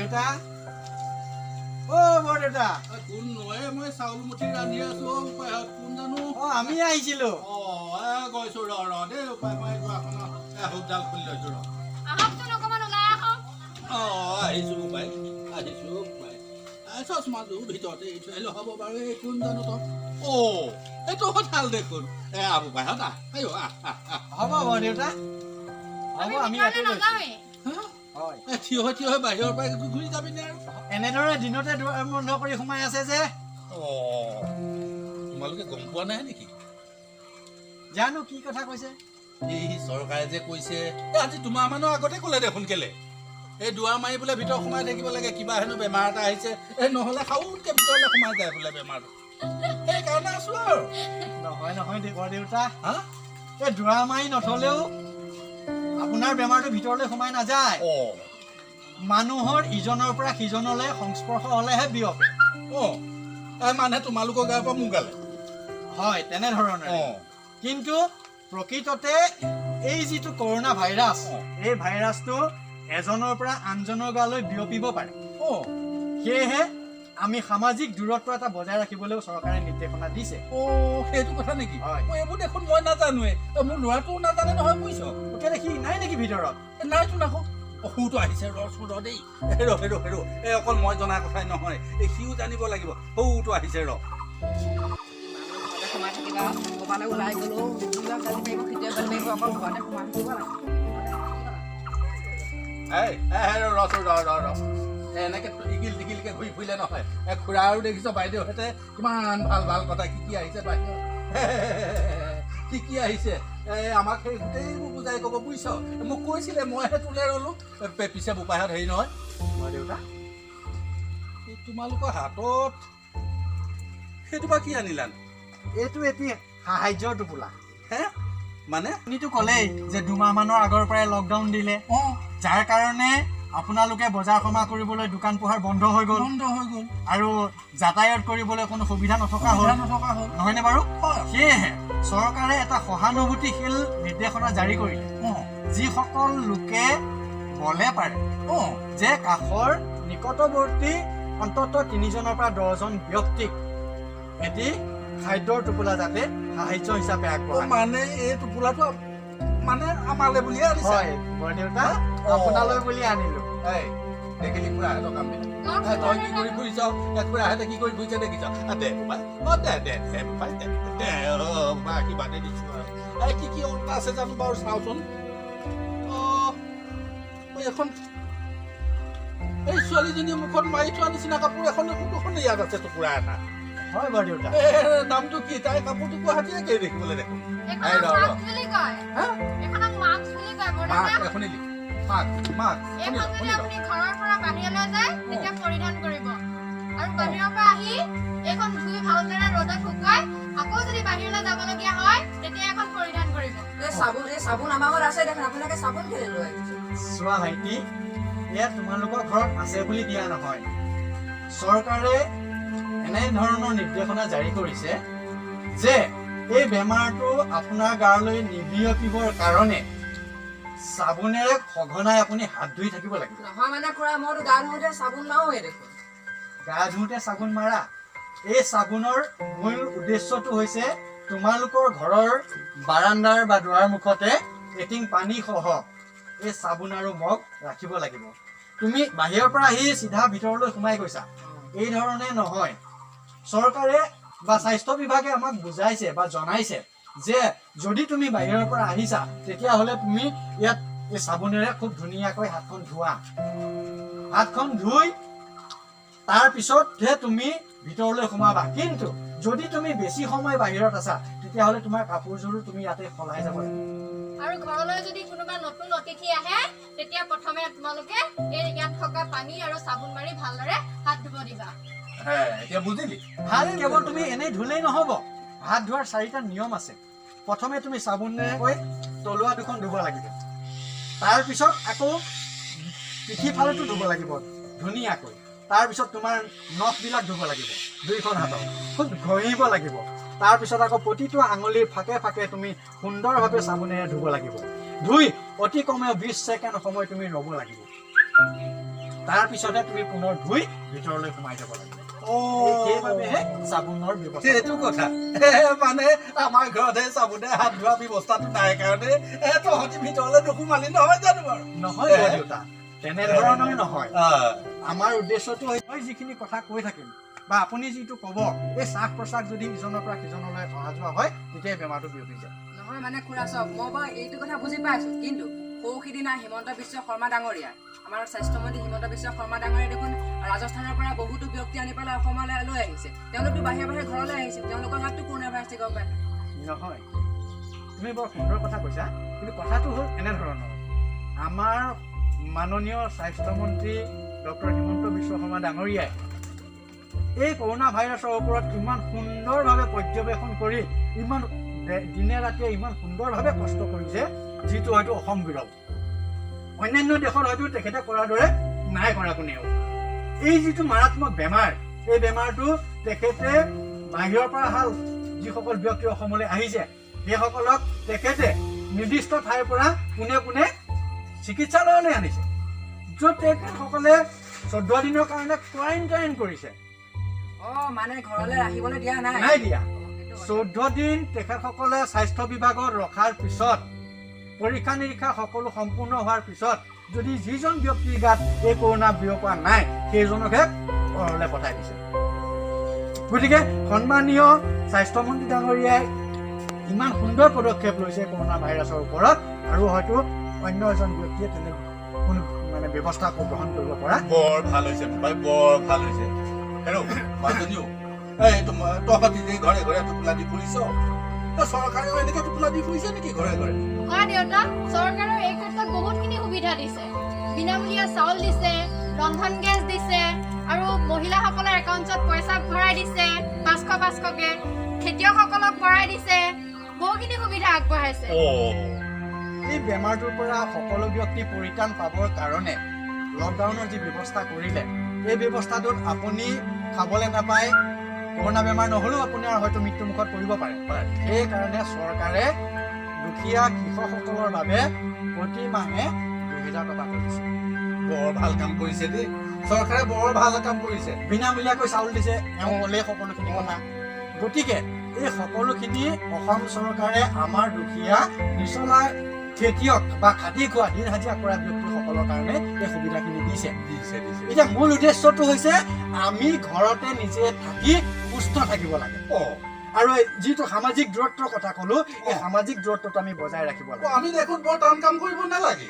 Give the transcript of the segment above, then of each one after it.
বৰদেউতা বৰদেউতা কোন নহয় মই চাউল মুঠি ৰান্ধি আছো কোন জানো আমি আহিছিলো গৈছো ৰ দেই উপায় মই হুবডাল খুলি লৈছো ৰ আহিছো উপায় আহিছো উপায় চচমাযোৰ ভিতৰতে এৰি থৈ আহিলো হ'ব বাৰু এই কোন জানো তই এইটো ভাল দেখোন আবু পাই হতা হ'ব বৰদেউতা হ'ব আমি ইয়াতে থিয় হৈ বাহিৰৰ পৰা ঘূৰি যাবি নে আৰু এনেদৰে দিনতে দুৱাৰ বন্ধ কৰি সোমাই আছে যে তোমালোকে গম পোৱা নাই নেকি জানো কি কথা কৈছে এই চৰকাৰে যে কৈছে আজি তোমাৰ মানুহ আগতে ক'লে দেখোন কেলে এই দুৱাৰ মাৰি বোলে ভিতৰত সোমাই থাকিব লাগে কিবা হেনো বেমাৰ এটা আহিছে নহ'লে খাউতকে ভিতৰলৈ সোমাই যায় বোলে বেমাৰটো সেইকাৰণে আছো আৰু নহয় বৰদেউতা এই দুৱাৰ মাৰি নথলেও আপোনাৰ বেমাৰটো ভিতৰলৈ সোমাই নাযায় মানুহৰ ইজনৰ পৰা সিজনলৈ সংস্পৰ্শ হলেহে বিয়পে মানে তোমালোকৰ গাৰ পৰা মোৰ গালে হয় তেনেধৰণে কিন্তু প্ৰকৃততে এই যিটো কৰোনা ভাইৰাছ এই ভাইৰাছটো এজনৰ পৰা আনজনৰ গালৈ বিয়পিব পাৰে সেয়েহে আমি সামাজিক দূৰত্ব এটা বজাই ৰাখিবলৈও চৰকাৰে নিৰ্দেশনা দিছে সেইটো কথা নেকি মই এইবোৰ দেখোন মই নাজানোৱে মোৰ ল'ৰাটোও নাজানে নহয় বুজিছ কেলে সি নাই নেকি ভিতৰত নাইতো নাকো সৰুটো আহিছে ৰ দেই হেৰ এই অকল মই জনা কথাই নহয় এই সিও জানিব লাগিব সৰুটো আহিছে ৰ সোমাই থাকিবা ক'ৰবালৈ ওলাই গ'লেও গালি মাৰিব কেতিয়া গালি মাৰিব অকল ঘৰতে সোমাই থাকিব লাগে এনেকে ইগিল টিগিলকে ঘূৰি ফুৰিলে নহয় খুৰা আৰু দেখিছ বাইদেউহঁতে কিমান ভাল কথা কি আহিছে বাহিৰত কি আহিছে আমাক সেই গোটেইবোৰ বুজাই ক'ব বুজিছ মোক কৈছিলে মইহে তোলে ৰলো পিছে বোপাইহঁত হেৰি নহয় দেউতা তোমালোকৰ হাতত সেইটো বা কি আনিলা এইটো এটি সাহায্যৰ টোপোলা মানে আপুনিতো ক'লেই যে 2 মাহ মানৰ আগৰ পৰাই লকডাউন দিলে যাৰ কাৰণে আপোনালোকে বজাৰ সমাৰ কৰিবলৈ দোকান পোহাৰ বন্ধ হৈ গ'ল আৰু যাতায়াত কৰিবলৈ কোনো সুবিধা নথকা হ'ল নহয়নে বাৰু সেয়েহে চৰকাৰে এটা সহানুভূতিশীল নিৰ্দেশনা জাৰি কৰিলে যিসকল লোকে বলে পাৰে যে কাষৰ নিকটৱৰ্তী অন্ততঃ 3জনৰ পৰা 10জন ব্যক্তিক এটি খাদ্যৰ টোপোলা যাতে সাহায্য হিচাপে আগবঢ়ায় মানে এই টোপোলাটো মানে আমালে বুলিয়ে আনিছে বৰদেউতা আপোনালৈ বুলি আনিলো দেখিলি খুৰাহঁতৰ কাম তই কি কৰি ফুৰিছ খুৰাহঁতে কি কৰি ফুৰিছে দেখিছ দে কিবা দে দিছো আৰু কি অৰ্ডাৰ আছে জানো বাৰু চাওঁচোন এখন এই ছোৱালীজনীৰ মুখত মাৰি থোৱা নিচিনা কাপোৰ এখন ইয়াত আছে টুকুৰা এটা হয় বৰদেউতা নামটো কি তাই কাপোৰটো গুৱাহাটীয়ে কে দেখিবলৈ দেখোন শুনিলি মাক আপুনি ঘৰৰ পৰা বাহিৰলৈ যায় তেতিয়া পৰিধান কৰিব আৰু বাহিৰৰ পৰা আহি এখন ধুই ভালদৰে ৰ'দত শুকুৱাই আকৌ যদি বাহিৰলৈ যাবলগীয়া হয় তেতিয়া এখন পৰিধান কৰিব এই চাবোন আমাৰ ঘৰত আছে দেখোন আপোনালোকে চাবোন কেলে লৈ আহিছে চোৱা ভাইটি এয়া তোমালোকৰ ঘৰত আছে বুলি দিয়া নহয় চৰকাৰে এনেধৰণৰ নিৰ্দেশনা জাৰি কৰিছে যে এই বেমাৰটো আপোনাৰ গালৈ নিবিয়পিবৰ কাৰণে চাবোনেৰে সঘনাই আপুনি হাত ধুই থাকিব লাগিব নহয় মানে খুৰা মইতো গা ধুওঁতে চাবোন মাৰোৱে দেখোন গা ধুওঁতে চাবোন মাৰা এই চাবোনৰ মূল উদ্দেশ্যটো হৈছে তোমালোকৰ ঘৰৰ বাৰাণ্ডাৰ বা দুৱাৰ মুখতে এটিং পানী সহ এই চাবোন আৰু মগ ৰাখিব লাগিব তুমি বাহিৰৰ পৰা আহি চিধা ভিতৰলৈ সোমাই গৈছা এই ধৰণে নহয় চৰকাৰে বা স্বাস্থ্য বিভাগে আমাক বুজাইছে বা জনাইছে যে যদি তুমি বাহিৰৰ পৰা আহিছা তেতিয়াহ'লে তুমি ইয়াত এই চাবোনেৰে খুব ধুনীয়াকৈ হাতখন ধোৱা হাতখন ধুই তাৰ পিছতহে তুমি ভিতৰলৈ সোমাবা কিন্তু যদি তুমি বেছি সময় বাহিৰত আছা তেতিয়াহ'লে তোমাৰ কাপোৰযোৰো তুমি ইয়াতে সলাই যাব লাগিব আৰু ঘৰলৈ যদি কোনোবা নতুন অতিথি আহে তেতিয়া প্ৰথমে তোমালোকে এই ইয়াত থকা পানী আৰু চাবোন মাৰি ভালদৰে হাত ধুব দিবা এতিয়া বুজিলি হাত কেৱল তুমি এনেই ধুলেই নহ'ব হাত ধোৱাৰ 4টা নিয়ম আছে প্ৰথমে তুমি চাবোনেৰে কৈ তলুৱা দুখন ধুব লাগিব তাৰ পিছত আকৌ পিঠি ফালেটো ধুব লাগিব ধুনীয়াকৈ তাৰ পিছত তোমাৰ নখবিলাক ধুব লাগিব দুইখন হাতত খুব ঘঁহিব লাগিব তাৰ পিছত আকৌ প্ৰতিটো আঙুলিৰ ফাকে ফাকে তুমি সুন্দৰভাৱে চাবোনেৰে ধুব লাগিব ধুই অতি কমেও 20 ছেকেণ্ড সময় তুমি ৰ'ব লাগিব তাৰ পিছতে তুমি পুনৰ ধুই ভিতৰলৈ সোমাই যাব লাগিব সেইবাবেহে চাবোনৰ ব্যৱস্থা সেইটো কথা মানে আমাৰ ঘৰতে চাবোনে হাত ধোৱা ব্যৱস্থাটো নাই কাৰণে তহঁতি ভিতৰলৈ নোসোমালি নহয় জানো বাৰু নহয় দেউতা তেনেধৰণৰ নহয় আমাৰ উদ্দেশ্যটো মই যিখিনি কথা কৈ থাকিম বা আপুনি যিটো ক'ব এই শ্বাস প্ৰশ্বাস যদি ইজনৰ পৰা সিজনলৈ অহা যোৱা হয় তেতিয়া বেমাৰটো বিয়পি যায় নহয় মানে খুৰা চাওক মই বাৰু এইটো কথা বুজি পাইছো কিন্তু সৌ সিদিনা হিমন্ত বিশ্ব শৰ্মা ডাঙৰীয়া আমাৰ স্বাস্থ্যমন্ত্ৰী হিমন্ত বিশ্ব শৰ্মা ডাঙৰীয়া দেখোন ৰাজস্থানৰ পৰা বহুতো ব্যক্তি আনি পেলাই অসমলৈ লৈ আহিছে তেওঁলোকতো বাহিৰে বাহিৰে ঘৰলৈ আহিছে তেওঁলোকৰ হাততো কৰোণা ভাইৰাছ গম পায় নহয় তুমি বৰ সুন্দৰ কথা কৈছা কিন্তু কথাটো হ'ল এনেধৰণৰ আমাৰ মাননীয় স্বাস্থ্যমন্ত্ৰী ডক্টৰ হিমন্ত বিশ্ব শৰ্মা ডাঙৰীয়াই এই কৰোণা ভাইৰাছৰ ওপৰত ইমান সুন্দৰভাৱে পৰ্যবেক্ষণ কৰি ইমান দিনে ৰাতিয়ে ইমান সুন্দৰভাৱে কষ্ট কৰিছে যিটো হয়তো অসম বিৰল অন্যান্য দেশত হয়তো তেখেতে কৰাৰ দৰে নাই কৰা কোনেও এই যিটো মাৰাত্মক বেমাৰ এই বেমাৰটো তেখেতে বাহিৰৰ পৰা অহা যিসকল ব্যক্তি অসমলৈ আহিছে সেইসকলক তেখেতে নিৰ্দিষ্ট ঠাইৰ পৰা পোনে পোনে চিকিৎসালয়লৈ আনিছে য'ত তেখেতসকলে 14 দিনৰ কাৰণে কোৱাৰেণ্টাইন কৰিছে মানে ঘৰলৈ আহিবলৈ দিয়া নাই দিয়া 14 দিন তেখেতসকলে স্বাস্থ্য বিভাগত ৰখাৰ পিছত পৰীক্ষা নিৰীক্ষা সকলো সম্পূৰ্ণ হোৱাৰ পিছত যদি যিজন ব্যক্তিৰ গাত এই কৰোণা বিয়পা নাই সেইজনকহে ঘৰলৈ পঠাই দিছে গতিকে সন্মানীয় স্বাস্থ্যমন্ত্ৰী ডাঙৰীয়াই ইমান সুন্দৰ পদক্ষেপ লৈছে কৰোণা ভাইৰাছৰ ওপৰত আৰু হয়তো অন্য এজন ব্যক্তিয়ে তেনে কোনো মানে ব্যৱস্থা গ্ৰহণ কৰিব পৰা বৰ ভাল হৈছে বৰ ভাল হৈছে মাজনীও তহঁতি যে ঘৰে ঘৰে টোপোলা দি ফুৰিছ চৰকাৰেও এনেকে টোপোলা দি ফুৰিছে নেকি ঘৰে ঘৰে হয় দেউতা চৰকাৰেও এই ক্ষেত্ৰত বহুতখিনি সুবিধা দিছে বিনামূলীয়া চাউল দিছে ৰন্ধন গেছ দিছে আৰু মহিলাসকলৰ একাউণ্টত পইচা ভৰাই দিছে 500-500কে খেতিয়কসকলক ভৰাই দিছে বহুখিনি সুবিধা আগবঢ়াইছে এই বেমাৰটোৰ পৰা সকলো ব্যক্তি পৰিত্ৰাণ পাবৰ কাৰণে লকডাউনৰ যি ব্যৱস্থা কৰিলে এই ব্যৱস্থাটোত আপুনি খাবলৈ নাপায় কৰোণা বেমাৰ নহ'লেও আপোনাৰ হয়তো মৃত্যুমুখত পৰিব পাৰে সেইকাৰণে চৰকাৰে দুখীয়া কৃষকসকলৰ বাবে প্ৰতি মাহে 2000 টকা কৰিছে বৰ ভাল কাম কৰিছে দেই চৰকাৰে বৰ ভাল কাম কৰিছে বিনামূলীয়াকৈ চাউল দিছে এওঁ ক'লে সকলোখিনি কথা গতিকে এই সকলোখিনি অসম চৰকাৰে আমাৰ দুখীয়া নিচলা খেতিয়ক বা খাটি খোৱা দিন হাজিৰা কৰা ব্যক্তিসকলৰ কাৰণে এই সুবিধাখিনি দিছে এতিয়া মূল উদ্দেশ্যটো হৈছে আমি ঘৰতে নিজে থাকি সুস্থ থাকিব লাগে আৰু যিটো সামাজিক দূৰত্বৰ কথা ক'লো এই সামাজিক দূৰত্বটো আমি বজাই ৰাখিব লাগে আমি দেখোন বৰ টান কাম কৰিব নালাগে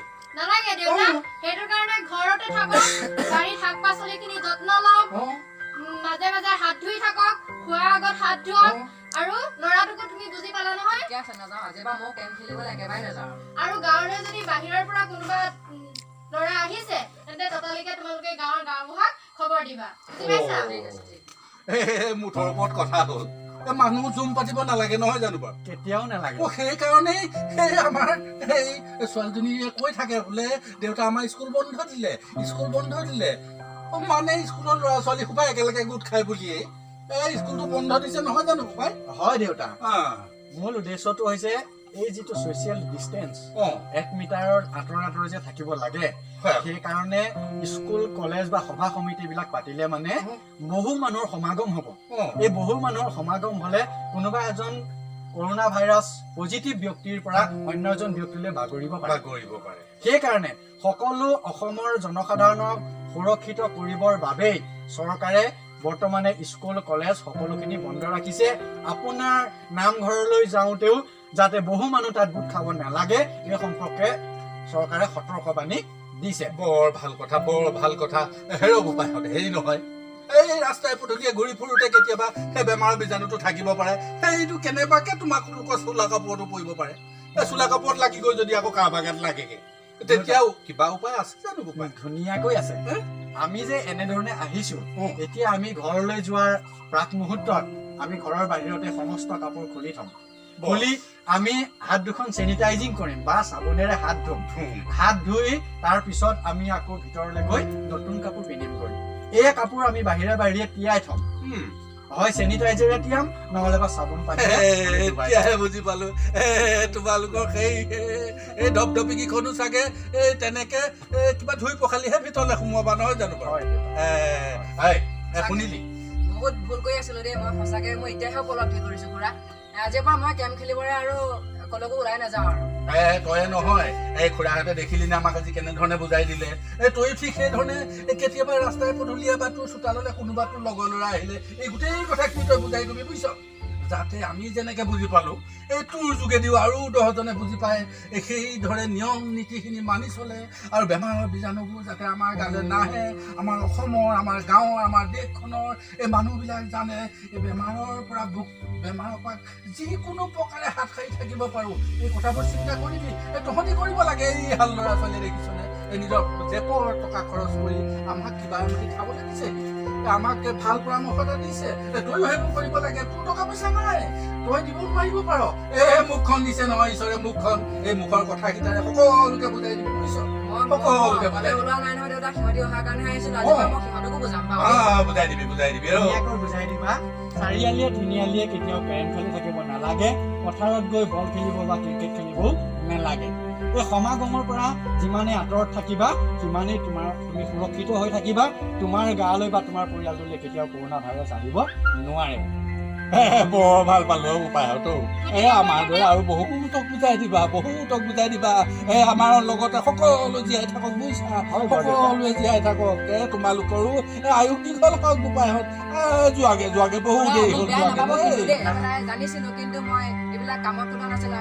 দেউতা সেইটো কাৰণে ঘৰতে থাকক বাৰীত শাক পাচলিখিনি যত্ন লওক মাজে মাজে হাত ধুই থাকক খোৱাৰ আগত হাত ধুৱক আৰু ল'ৰাটোকো তুমি বুজি পালা নহয় আৰু গাঁৱলৈ যদি বাহিৰৰ পৰা কোনোবা ল'ৰা আহিছে তেন্তে ততালিকে তোমালোকে গাঁৱৰ গাঁওবুঢ়াক খবৰ দিবা বুজি পাইছা মুঠৰ ওপৰত কথা হ'ল মানুহ জুম পাতিব নালাগে নহয় জানো বাৰু কেতিয়াও নালাগে সেইকাৰণেই আমাৰ এই ছোৱালীজনীয়ে কৈ থাকে বোলে দেউতা আমাৰ স্কুল বন্ধ দিলে মানে স্কুলৰ ল'ৰা ছোৱালী সোপাই একেলগে গোট খাই বুলিয়ে স্কুলটো বন্ধ দিছে নহয় জানো সোপাই হয় দেউতা মূল উদ্দেশ্যটো হৈছে এই যিটো ছ'চিয়েল ডিষ্টেঞ্চ 1 মিটাৰৰ আঁতৰে যে থাকিব লাগে সেইকাৰণে স্কুল কলেজ বা সভা সমিতিবিলাক পাতিলে মানে বহু মানুহৰ সমাগম হ'ব এই বহু মানুহৰ সমাগম হ'লে কোনোবা এজন কৰোণা ভাইৰাছ পজিটিভ ব্যক্তিৰ পৰা অন্য এজন ব্যক্তিলৈ বাগৰিব পাৰে সেইকাৰণে সকলো অসমৰ জনসাধাৰণক সুৰক্ষিত কৰিবৰ বাবেই চৰকাৰে বৰ্তমানে স্কুল কলেজ সকলোখিনি বন্ধ ৰাখিছে আপোনাৰ নামঘৰলৈ যাওঁতেও যাতে বহু মানুহ তাত গোট খাব নালাগে এই সম্পৰ্কে চৰকাৰে সতৰ্কবাণী দিছে বৰ ভাল কথা হেৰৌ উপায়ত হেৰি নহয় এই ৰাস্তাই পদূলিয়ে ঘূৰি ফুৰোতে কেতিয়াবা সেই বেমাৰৰ বীজাণুটো থাকিব পাৰে সেইটো কেনেবাকে তোমালোকৰ চোলা কাপোৰতো পৰিব পাৰে চোলা কাপোৰত লাগি গৈ যদি আকৌ কাৰোবাৰ গাত লাগেগে তেতিয়াও কিবা উপায় আছে জানো ধুনীয়াকৈ আছে আমি যে এনেধৰণে আহিছো এতিয়া আমি ঘৰলৈ যোৱাৰ প্ৰাক মুহূৰ্তত আমি ঘৰৰ বাহিৰতে সমস্ত কাপোৰ খুলি থম খুলি আমি হাত দুখন চেনিটাইজিং কৰিম বা চাবোনেৰে হাত ধুম হাত ধুই তাৰ পিছত আমি আকৌ ভিতৰলৈ গৈ নতুন কাপোৰ পিন্ধিম কৰিম এই কাপোৰ আমি বাহিৰে তিয়াই থম হয় চেনিটাইজাৰে তিয়াম নহ'লে বা চাবোন পানী এতিয়াহে বুজি পালো তোমালোকৰ সেই ধপধপিকেইখনো চাগে তেনেকে কিবা ধুই পখালিহে ভিতৰলৈ সোমোৱাবা নহয় জানো বাৰু শুনিলি বহুত ভুল কৰি আছিলো দেই মই সঁচাকে মই এতিয়াহে উপলব্ধি কৰিছো খুৰা আজিৰ পৰা মই গেম খেলিবলৈ আৰু কলৈকো ওলাই নাযাওঁ আৰু তয়ে নহয় এই খুৰাহঁতে দেখিলি নে আমাক আজি কেনেধৰণে বুজাই দিলে তই ঠিক সেইধৰণে কেতিয়াবা ৰাস্তাই পদূলিয়ে বা তোৰ চোতাললৈ কোনোবা তোৰ লগৰ ল'ৰা আহিলে এই গোটেই কথাখিনি তই বুজাই দিবি বুজিছ যাতে আমি যেনেকে বুজি পালো এই তোৰ যোগেদিও আৰু 10জনে বুজি পায় সেইদৰে নিয়ম নীতিখিনি মানি চলে আৰু বেমাৰৰ বীজাণুবোৰ যাতে আমাৰ গালৈ নাহে আমাৰ অসমৰ আমাৰ গাঁৱৰ আমাৰ দেশখনৰ এই মানুহবিলাক জানে এই বেমাৰৰ পৰা বেমাৰৰ পৰা যিকোনো প্ৰকাৰে হাত সাৰি থাকিব পাৰোঁ এই কথাবোৰ চিন্তা কৰিবি তহঁতি কৰিব লাগে এই হাল ল'ৰা ছোৱালী দেখিছনে এই নিজৰ জেপৰ টকা খৰচ কৰি আমাক কিবা এমুঠি খাবলৈ দিছে আমাক ভাল পৰামৰ্শ এটা দিছে তইও সেইবোৰ কৰিব লাগে তোৰ টকা পইচা নাই তই দিব নোৱাৰিব পাৰ মুখখন দিছে নহয় ঈশ্বৰে মুখখন এই মুখৰ কথাকেইটাৰে সকলোকে বুজাই দিবি বুজিছ সকলোকে ওলোৱা নাই নহয় দেউতা সিহঁতি অহাৰ কাৰণে আহিছিলো আজি মই সিহঁতকো বুজাম বুজাই দিবি বুজাই দিবা চাৰিআলিয়ে তিনিআলিয়ে কেতিয়াও কেৰম খেলি থাকিব নালাগে পথাৰত গৈ বল খেলিব বা ক্ৰিকেট খেলিবও নালাগে এই সমাগমৰ পৰা যিমানে আঁতৰত থাকিবা সিমানেই তুমি সুৰক্ষিত হৈ থাকিবা তোমাৰ গালৈ বা তোমাৰ পৰিয়ালটোলৈ কেতিয়াও কৰোণা ভাইৰাছ আহিব নোৱাৰে বৰ ভাল পালো উপায়তো আমাৰ দৰে আৰু বহুতক বুজাই দিবা আমাৰ লগতে সকলো জীয়াই থাকক বুজিছা সকলোৱে জীয়াই থাকক তোমালোকৰো আয়ুস দীঘল হওক উপায়ত যোৱাগে বহু দেৰি হ'ল জানিছিলো কিন্তু মই এইবিলাক কামত কোৱা নাছিলো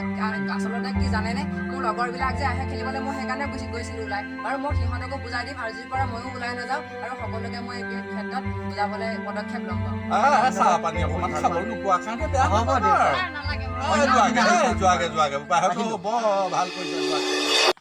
আচলতে কি জানেনে মোৰ লগৰবিলাক যে আহে খেলিবলৈ মই সেইকাৰণে গৈছিলো ওলাই আৰু মই সিহঁতকো বুজাই দিম আজিৰ পৰা ময়ো ওলাই নাযাওঁ আৰু সকলোকে মই এই ক্ষেত্ৰত বুজাবলৈ পদক্ষেপ ল'ম চাহ পানী অকণমান খাব নোপোৱা কাৰণে বেয়া হ'ব নালাগে যোৱাগে উপায় বৰ ভাল কৰিছে